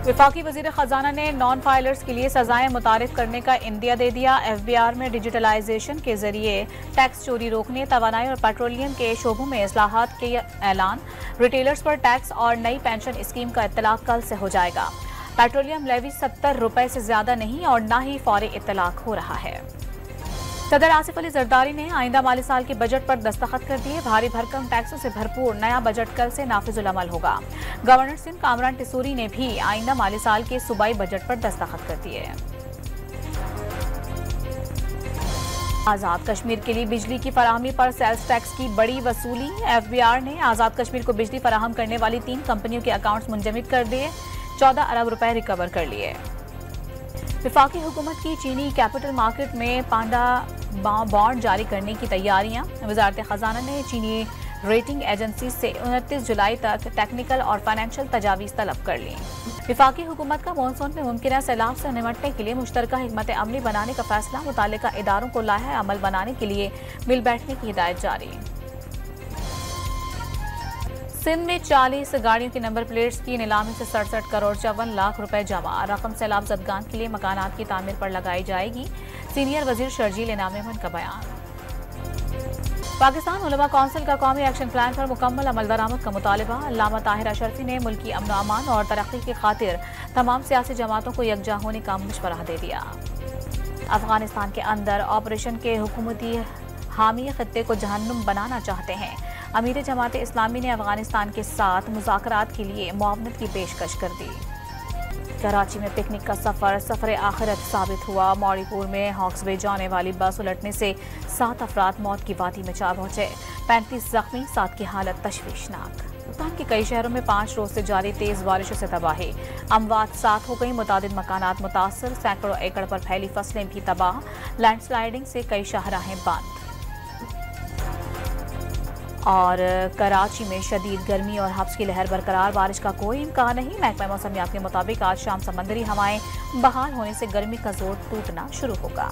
वफाकी वजीर खजाना ने नॉन फाइलर्स के लिए सजाएं मुतारिफ करने का इंदिया दे दिया। FBR में डिजिटलाइजेशन के जरिए टैक्स चोरी रोकने, तवानाई और पेट्रोलियम के शोबों में इस्लाहात के ऐलान। रिटेलर्स पर टैक्स और नई पेंशन स्कीम का इत्तलाक कल से हो जाएगा। पेट्रोलियम लेवी 70 रुपए से ज्यादा नहीं और न ही फौरी इत्तलाक हो रहा है। सदर आसिफ अली जरदारी ने आइंदा माली साल के बजट पर दस्तखत कर दिए। भारी भरकम टैक्सों से भरपूर नया बजट कल से नाफिजुल अमल होगा। गवर्नर सिंध कामरान टिसूरी ने भी आइंदा माली साल के सूबाई बजट पर दस्तखत कर दिए। आजाद कश्मीर के लिए बिजली की फराहमी पर सेल्स टैक्स की बड़ी वसूली। FBR ने आजाद कश्मीर को बिजली फराहम करने वाली 3 कंपनियों के अकाउंट्स मुंजमद कर दिए। 14 अरब रुपए रिकवर कर लिए। वफाकी हुकूमत की चीनी कैपिटल मार्केट में पांडा बॉन्ड जारी करने की तैयारियां। वजारत खजाना ने चीनी रेटिंग एजेंसी से 29 जुलाई तक टेक्निकल और फाइनेंशियल तजावीज़ तलब कर ली। वफाकी हुकूमत का मानसून में मुमकिन सैलाब से निपटने के लिए मुश्तरका हिकमत अमली बनाने का फैसला। मुताल्लिका इदारों को लाहे अमल बनाने के लिए मिल बैठने की हिदायत जारी। सिंध में 40 गाड़ियों की नंबर प्लेट्स की नीलामी से 67 करोड़ 54 लाख रुपए जमा। रकम सैलाब जदगान के लिए मकानात की तामीर पर लगाई जाएगी। सीनियर वजीर शर्जील इनाम अहमद का बयान। पाकिस्तान उलमा कौंसिल का कौमी एक्शन प्लान पर मुकम्मल अमल दरामद का मुतालबा। अल्लामा ताहिर अशरफी ने मुल्की अमन अमान और तरक्की की खातिर तमाम सियासी जमातों को यकजा होने का मशवरा दे दिया। अफगानिस्तान के अंदर ऑपरेशन के हुकूमती हामी खत्ते को जहन्नुम बनाना चाहते हैं। अमीर जमात इस्लामी ने अफगानिस्तान के साथ मुज़ाकरात के लिए मुआवनत की पेशकश कर दी। कराची में पिकनिक का सफर आखिरत साबित हुआ। मौड़ीपुर में हॉक्सवे जाने वाली बस उलटने से 7 अफराद मौत की वादी में जा पहुंचे। 35 जख्मी, 7 की हालत तशवीशनाक। पाकिस्तान के कई शहरों में 5 रोज से जारी तेज बारिशों से तबाही। अमवात 7 हो गई, मुतादिद मकानात मुतासर। सैकड़ों एकड़ पर फैली फसलें भी तबाह। लैंडस्लाइडिंग से कई शाहराहें बंद। और कराची में शदीद गर्मी और हब्स की लहर बरकरार। बारिश का कोई इम्कान नहीं। महकमा मौसमियात के मुताबिक आज शाम समंदरी हवाएं बहाल होने से गर्मी का जोर टूटना शुरू होगा।